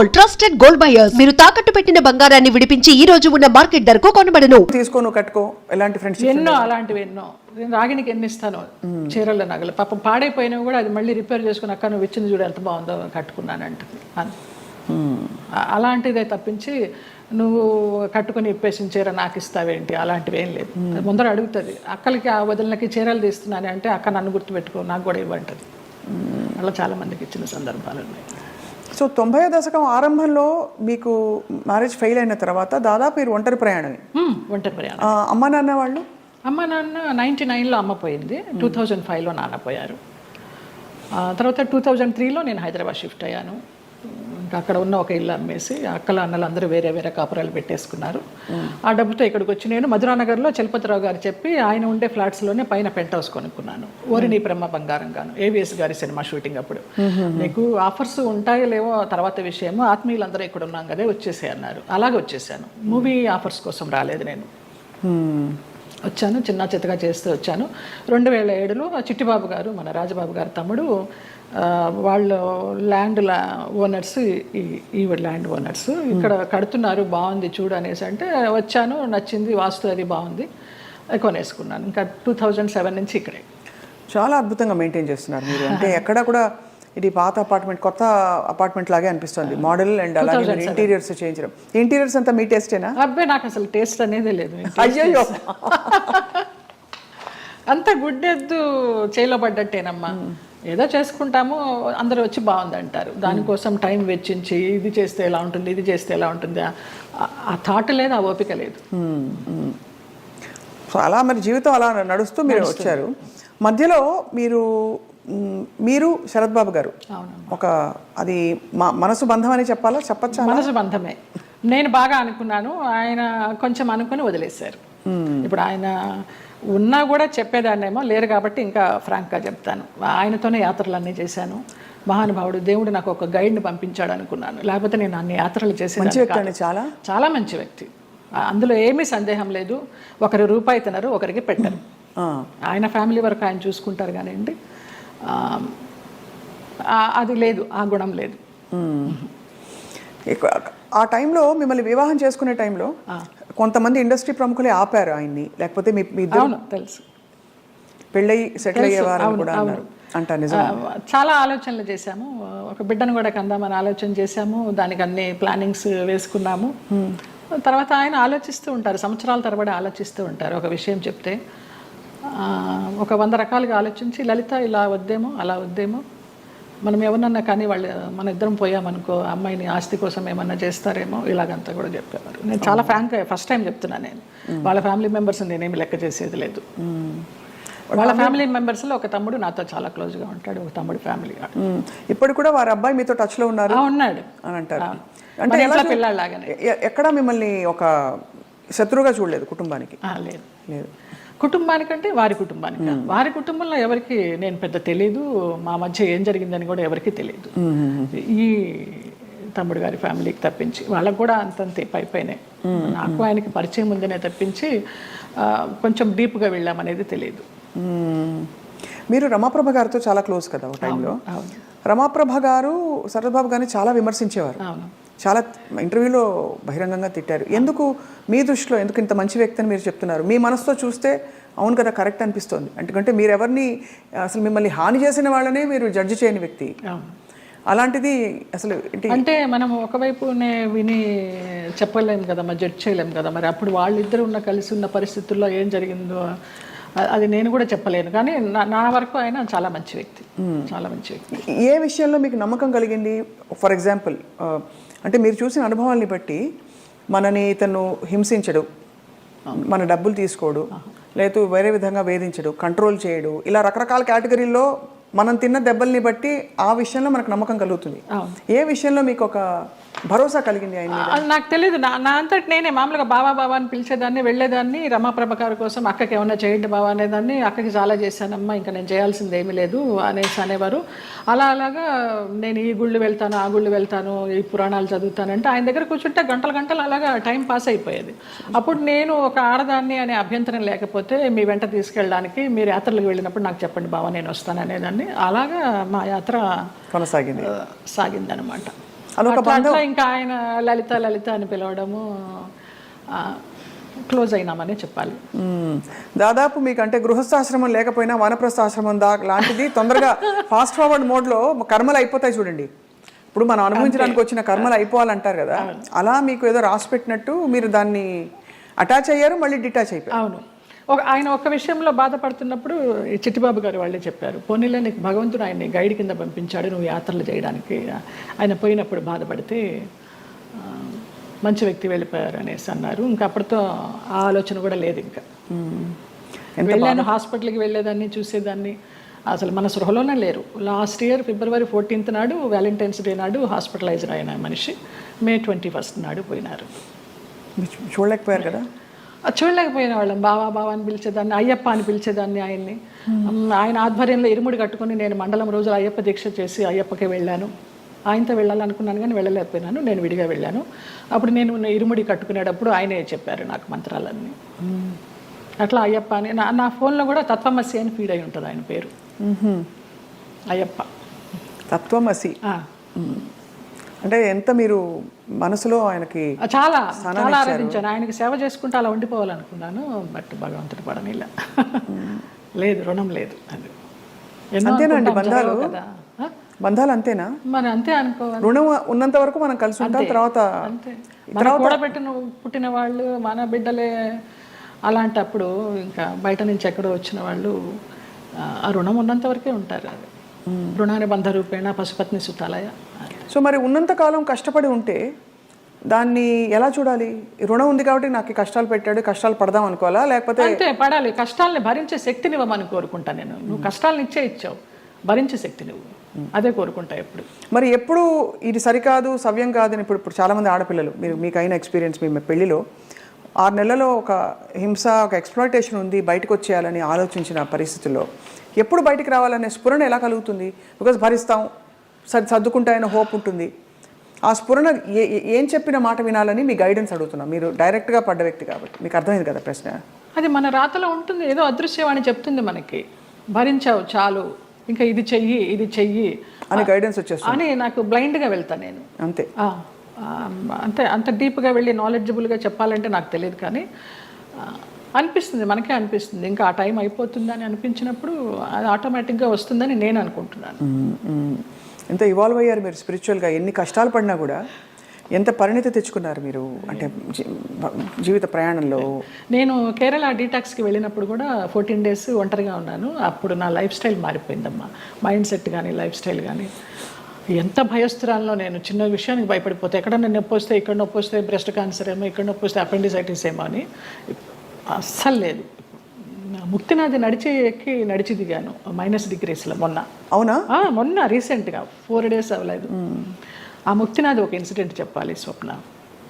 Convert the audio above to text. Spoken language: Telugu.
Gold trusted gold buyers. మీరు తాకట్టు పెట్టిన బంగారాన్ని విడిపించి ఈ రోజు ఉన్న మార్కెట్ ధరకు కొనబడను. తీసుకోను కట్టుకో ఎలాంటి ఫ్రెండ్షిప్ ఎన్నో అలాంటివి ఎన్నో. నేను రాగినికి ఎన్ని ఇస్తాను చీరల నగలు, పాపం పాడైపోయినవి కూడా అది మళ్ళీ రిపేర్ చేసుకుని అక్క నువ్వు ఇచ్చింది చూడు ఎంత బాగుందో కట్టుకున్నానంటుంది. అలాంటిదే తప్పించి నువ్వు కట్టుకుని ఇప్పేసిన చీర నాకు ఇస్తావేంటి అలాంటివి ఏం లేదు. ముందర అడుగుతుంది అక్కలకి ఆ వదిలినకి చీరలు తీస్తున్నాను అంటే అక్క నన్ను గుర్తుపెట్టుకో నాకు కూడా ఇవ్వంటది. అలా చాలా మందికి ఇచ్చిన సందర్భాలు ఉన్నాయి. సో 90వ దశకం ఆరంభంలో మీకు మ్యారేజ్ ఫెయిల్ అయిన తర్వాత దాదాపు మీరు ఒంటరి ప్రయాణమే. ఒంటరి ప్రయాణం. అమ్మ నాన్న వాళ్ళు? అమ్మ నాన్న 99లో అమ్మ పోయింది, 2005లో నాన్న పోయారు. తర్వాత 2003లో నేను హైదరాబాద్ షిఫ్ట్ అయ్యాను. ఇంకా అక్కడ ఉన్న ఒక ఇల్లు అమ్మేసి అక్కల అన్నలు అందరూ వేరే వేరే కాపురాలు పెట్టేసుకున్నారు. ఆ డబ్బుతో ఇక్కడికి వచ్చి నేను మధురానగర్లో చలపతిరావు గారు చెప్పి ఆయన ఉండే ఫ్లాట్స్లోనే పైన పెంట్ హౌస్ కొనుక్కున్నాను. ఓరిని బ్రహ్మ బంగారం గాను ఏవిఎస్ గారి సినిమా షూటింగ్ అప్పుడు. నీకు ఆఫర్స్ ఉంటాయో లేవో తర్వాత విషయము, ఆత్మీయులందరూ ఇక్కడ ఉన్నాం కదా వచ్చేసే అన్నారు. అలాగే వచ్చేసాను. మూవీ ఆఫర్స్ కోసం రాలేదు నేను. వచ్చాను చిన్న చిత్తగా చేస్తూ వచ్చాను. 2007లో చిట్టిబాబు గారు మన రాజబాబు గారు తమ్ముడు వాళ్ళు ల్యాండ్ ఓనర్స్, ఈ ల్యాండ్ ఓనర్స్ ఇక్కడ కడుతున్నారు బాగుంది చూడు అనేసి అంటే వచ్చాను, నచ్చింది, వాస్తు అది బాగుంది, కొనేసుకున్నాను. ఇంకా 2007 నుంచి ఇక్కడే. చాలా అద్భుతంగా మెయింటైన్ చేస్తున్నారు మీరు. అంటే ఎక్కడ కూడా ఇది పాత అపార్ట్మెంట్ కొత్త అపార్ట్మెంట్ లాగే అనిపిస్తుంది. మోడల్ అండ్ అలాగే ఇంటీరియర్స్ చేయించడం. ఇంటీరియర్స్ అంతా మీ టేస్టేనా? అబ్బాయి నాకు అసలు టేస్ట్ అనేదే లేదు. అయ్యో అంత గుడ్డెద్దు చేలో పడ్డట్టేనమ్మా. ఏదో చేసుకుంటాము, అందరూ వచ్చి బాగుంది అంటారు. దానికోసం టైం వెచ్చించి ఇది చేస్తే ఎలా ఉంటుంది, ఇది చేస్తే ఎలా ఉంటుంది, ఆ థాట్ లేదు, ఆ ఓపిక లేదు. సో అలా మరి జీవితం అలా నడుస్తూ మీరు వచ్చారు. మధ్యలో మీరు శరత్ బాబు గారు ఒక అది మనసు బంధం అని చెప్పచ్చా? మనసు బంధమే. నేను బాగా అనుకున్నాను, ఆయన కొంచెం అనుకుని వదిలేశారు. ఇప్పుడు ఆయన ఉన్నా కూడా చెప్పేదాన్నేమో, లేరు కాబట్టి ఇంకా ఫ్రాంక్గా చెప్తాను. ఆయనతోనే యాత్రలన్నీ చేశాను. మహానుభావుడు దేవుడు నాకు ఒక గైడ్ని పంపించాడు అనుకున్నాను, లేకపోతే నేను అన్ని యాత్రలు చేసేదాన్ని. చాలా చాలా మంచి వ్యక్తి, అందులో ఏమీ సందేహం లేదు. ఒకరి రూపాయి తినరు, ఒకరికి పెట్టరు. ఆయన ఫ్యామిలీ వరకు ఆయన చూసుకుంటారు కానివ్వండి, అది లేదు, ఆ గుణం లేదు. ఆ టైంలో మిమ్మల్ని వివాహం చేసుకునే టైంలో కొంతమంది ఇండస్ట్రీ ప్రముఖులే ఆపారు ఆయన్ని, లేకపోతే మీ ఇద్దరు తెలుసు పెళ్ళయి సెటిల్ అయ్యేవారు కూడా అన్నారు అంట. నిజం. చాలా ఆలోచనలు చేశాము, ఒక బిడ్డను కూడా కందామని ఆలోచన చేశాము, దానికి అన్ని ప్లానింగ్స్ వేసుకున్నాము. తర్వాత ఆయన ఆలోచిస్తూ ఉంటారు, సంవత్సరాల తరబడి ఆలోచిస్తూ ఉంటారు. ఒక విషయం చెప్తే ఒక 100 రకాలుగా ఆలోచించి, లలిత ఇలా వద్దేమో అలా వద్దేమో, మనం ఎవరన్నా కానీ వాళ్ళు మన ఇద్దరం పోయామనుకో అమ్మాయిని ఆస్తి కోసం ఏమన్నా చేస్తారేమో, ఇలాగంతా కూడా చెప్పేవారు. నేను చాలా ఫ్రాంక్గా ఫస్ట్ టైం చెప్తున్నాను. నేను వాళ్ళ ఫ్యామిలీ మెంబర్స్ నేనేమి లెక్క చేసేది లేదు. వాళ్ళ ఫ్యామిలీ మెంబర్స్లో ఒక తమ్ముడు నాతో చాలా క్లోజ్గా ఉంటాడు, ఒక తమ్ముడు ఫ్యామిలీ. ఇప్పుడు కూడా వారి అబ్బాయి మీతో టచ్లో ఉన్నాడు ఉన్నాడు అని అంటారు. అంటే పిల్లలాగానే. ఎక్కడ మిమ్మల్ని ఒక శత్రువుగా చూడలేదు కుటుంబానికి? లేదు లేదు. కుటుంబానికంటే వారి కుటుంబానికి, వారి కుటుంబంలో ఎవరికి నేను పెద్ద తెలీదు, మా మధ్య ఏం జరిగిందని కూడా ఎవరికి తెలియదు. ఈ తమ్ముడు గారి ఫ్యామిలీకి తప్పించి వాళ్ళకు కూడా అంతంతే పైపైనే. నాకు ఆయనకి పరిచయం ఉందనే తప్పించి కొంచెం డీప్గా వెళ్ళామనేది తెలియదు. మీరు రమాప్రభ గారితో చాలా క్లోజ్ కదా ఒక టైంలో. రమాప్రభ గారు శరత్ బాబు గారిని చాలా విమర్శించేవారు, చాలా ఇంటర్వ్యూలో బహిరంగంగా తిట్టారు. ఎందుకు మీ దృష్టిలో ఎందుకు ఇంత మంచి వ్యక్తి అని మీరు చెప్తున్నారు? మీ మనసుతో చూస్తే అవును కదా కరెక్ట్ అనిపిస్తుంది. ఎందుకంటే మీరు ఎవరిని అసలు మిమ్మల్ని హాని చేసిన వాళ్ళనే మీరు జడ్జి చేయని వ్యక్తి. అలాంటిది అసలు అంటే మనం ఒకవైపునే విని చెప్పలేము కదా, మరి జడ్జ్ చేయలేము కదా. మరి అప్పుడు వాళ్ళిద్దరు కలిసి ఉన్న పరిస్థితుల్లో ఏం జరిగిందో అది నేను కూడా చెప్పలేను. కానీ నా వరకు ఆయన చాలా మంచి వ్యక్తి, చాలా మంచి వ్యక్తి. ఏ విషయంలో మీకు నమ్మకం కలిగింది? ఫర్ ఎగ్జాంపుల్ అంటే మీరు చూసిన అనుభవాల్ని బట్టి మనని ఇతను హింసించడు, మన డబ్బులు తీసుకోడు, లేదు వేరే విధంగా వేధించడు, కంట్రోల్ చేయడు, ఇలా రకరకాల కేటగిరీల్లో మనం తిన్న దెబ్బల్ని బట్టి ఆ విషయంలో మనకు నమ్మకం కలుగుతుంది. ఏ విషయంలో మీకు ఒక భరోసా కలిగింది ఆయన? నాకు తెలియదు. నా అంతటి నేనే మామూలుగా బావా అని పిలిచేదాన్ని, వెళ్ళేదాన్ని. రమాప్రభ గారి కోసం అక్కకి ఏమన్నా చేయండి బావా అనేదాన్ని. అక్కకి చాలా చేశానమ్మా, ఇంకా నేను చేయాల్సింది ఏమీ లేదు అనేసి అనేవారు. అలాగా నేను ఈ గుళ్ళు వెళ్తాను, ఆ గుళ్ళు వెళ్తాను, ఈ పురాణాలు చదువుతానంటే ఆయన దగ్గర కూర్చుంటే గంటలు గంటలు అలాగా టైం పాస్ అయిపోయేది. అప్పుడు నేను ఒక ఆడదాన్ని అనే అభ్యంతరం లేకపోతే మీ వెంట తీసుకెళ్ళడానికి, మీరు యాత్రలకు వెళ్ళినప్పుడు నాకు చెప్పండి బావా నేను వస్తాను అనేదాన్ని. అలాగా మా యాత్ర కొనసాగింది సాగిందనమాట. అదొక అట్లా ఇంకా ఆయన లలిత లలిత అని పిలవడము క్లోజ్ అయినామనే చెప్పాలి. దాదాపు మీకు అంటే గృహస్థాశ్రమం లేకపోయినా వానప్రస్థాశ్రమం లాంటిది తొందరగా ఫాస్ట్ ఫార్వర్డ్ మోడ్లో కర్మలు అయిపోతాయి చూడండి. ఇప్పుడు మనం అనుభవించడానికి వచ్చిన కర్మలు అయిపోవాలంటారు కదా, అలా మీకు ఏదో రాసి పెట్టినట్టు మీరు దాన్ని అటాచ్ అయ్యారు, మళ్ళీ డిటాచ్ అయిపోయారు. అవును. ఆయన ఒక విషయంలో బాధపడుతున్నప్పుడు ఈ చిట్టిబాబు గారు వాళ్ళే చెప్పారు, పోనీలే నీకు భగవంతుడు ఆయన్ని గైడ్ కింద పంపించాడు నువ్వు యాత్రలు చేయడానికి, ఆయన పోయినప్పుడు బాధపడితే మంచి వ్యక్తి వెళ్ళిపోయారు అనేసి అన్నారు. ఇంకా అప్పటితో ఆ ఆలోచన కూడా లేదు. ఇంకా వెళ్ళాను, హాస్పిటల్కి వెళ్ళేదాన్ని, చూసేదాన్ని, అసలు మన సృహలోనే లేరు. లాస్ట్ ఇయర్ February 14th నాడు వ్యాలంటైన్స్ డే నాడు హాస్పిటలైజ్డ్ అయిన మనిషి May 21st నాడు పోయినారు. చూడలేకపోయారు కదా? చూడలేకపోయిన వాళ్ళం. బావా బావా అని పిలిచేదాన్ని, అయ్యప్ప అని పిలిచేదాన్ని ఆయన్ని. ఆయన ఆధ్వర్యంలో ఇరుముడి కట్టుకుని నేను మండలం రోజులు అయ్యప్ప దీక్ష చేసి అయ్యప్పకే వెళ్ళాను. ఆయనతో వెళ్ళాలనుకున్నాను కానీ వెళ్ళలేకపోయినాను, నేను విడిగా వెళ్ళాను. అప్పుడు నేను ఇరుముడి కట్టుకునేటప్పుడు ఆయనే చెప్పారు నాకు మంత్రాలన్నీ. అట్లా అయ్యప్ప అని నా ఫోన్లో కూడా తత్వమసి అని ఫీడ్ అయి ఉంటుంది ఆయన పేరు. అయ్యప్ప తత్వమసి అంటే ఎంత మీరు మనసులో ఆయనకి చాలా చాలా ఆరాధించాను. ఆయనకి సేవ చేసుకుంటూ అలా ఉండిపోవాలనుకున్నాను. బట్ భగవంతుడు పడనిలా. లేదు, రుణం లేదు. అది అంతేనండి బంధాలు కదా, బంధాలు అంతేనా? మరి అంతే అనుకోవాలి. రుణం ఉన్నంత వరకు మనం కలిసి ఉంటాం, తర్వాత కూడబెట్టిన పుట్టిన వాళ్ళు మన బిడ్డలే. అలాంటప్పుడు ఇంకా బయట నుంచి ఎక్కడో వచ్చిన వాళ్ళు ఆ రుణం ఉన్నంత వరకే ఉంటారు. అది రుణాన్ని బంధ రూపేణ పశుపత్ని సుతాలయ. సో మరి ఉన్నంతకాలం కష్టపడి ఉంటే దాన్ని ఎలా చూడాలి? రుణం ఉంది కాబట్టి నాకు కష్టాలు పెట్టాడు, కష్టాలు పడదాం అనుకోవాలా, లేకపోతే? అంతే, పడాలి. కష్టాలని భరించే శక్తిని ఇవ్వమని కోరుకుంటా నేను. నువ్వు కష్టాలను ఇచ్చావు, భరించే శక్తి నువ్వు, అదే కోరుకుంటా ఎప్పుడు. మరి ఎప్పుడు ఇది సరికాదు, సవ్యం కాదని ఇప్పుడు చాలామంది ఆడపిల్లలు, మీకు అయిన ఎక్స్పీరియన్స్, మీ పెళ్లిలో 6 నెలల్లో ఒక హింస, ఒక ఎక్స్‌ప్లాయిటేషన్ ఉంది, బయటకు వచ్చేయాలని ఆలోచించిన పరిస్థితుల్లో ఎప్పుడు బయటికి రావాలనే స్ఫురణ ఎలా కలుగుతుంది? బికాజ్ భరిస్తాం, సర్దుకుంటాయన్న హోప్ ఉంటుంది. ఆ స్ఫురణ ఏం చెప్పిన మాట వినాలని మీ గైడెన్స్ అడుగుతున్నా. మీరు డైరెక్ట్గా పడ్డ వ్యక్తి కాబట్టి మీకు అర్థమైంది కదా ప్రశ్న. అది మన రాతలో ఉంటుంది, ఏదో అదృశ్యవాణి చెప్తుంది మనకి, భరించావు చాలు, ఇంకా ఇది చెయ్యి ఇది చెయ్యి అని గైడెన్స్ వచ్చేస్తుంది అని. నాకు బ్లైండ్గా వెళ్తాను నేను, అంతే. అంతే, అంత డీప్గా వెళ్ళి నాలెడ్జబుల్గా చెప్పాలంటే నాకు తెలియదు, కానీ అనిపిస్తుంది, మనకే అనిపిస్తుంది. ఇంకా ఆ టైం అయిపోతుందని అనిపించినప్పుడు అది ఆటోమేటిక్గా వస్తుందని నేను అనుకుంటున్నాను. ఎంత ఇవాల్వ్ అయ్యారు మీరు స్పిరిచువల్గా, ఎన్ని కష్టాలు పడినా కూడా ఎంత పరిణితి తెచ్చుకున్నారు మీరు, అంటే జీవిత ప్రయాణంలో. నేను కేరళ డీటాక్స్కి వెళ్ళినప్పుడు కూడా 14 days ఒంటరిగా ఉన్నాను. అప్పుడు నా లైఫ్ స్టైల్ మారిపోయిందమ్మా, మైండ్ సెట్ కానీ లైఫ్ స్టైల్ కానీ. ఎంత భయస్తురాల్లో నేను, చిన్న విషయానికి భయపడిపోతే, ఎక్కడన్నా నొప్పి వస్తే, ఇక్కడ నొప్పి వస్తే బ్రెస్ట్ క్యాన్సర్ ఏమో, ఇక్కడ నొప్పి వస్తే అపెండిసైటిస్ ఏమో అని. అస్సలు లేదు. ముక్తినాథి ఎక్కి నడిచి దిగాను -degreesలో మొన్న. అవునా? మొన్న రీసెంట్గా 4 days అవ్వలేదు. ఆ ముక్తినాథి ఒక ఇన్సిడెంట్ చెప్పాలి స్వప్న.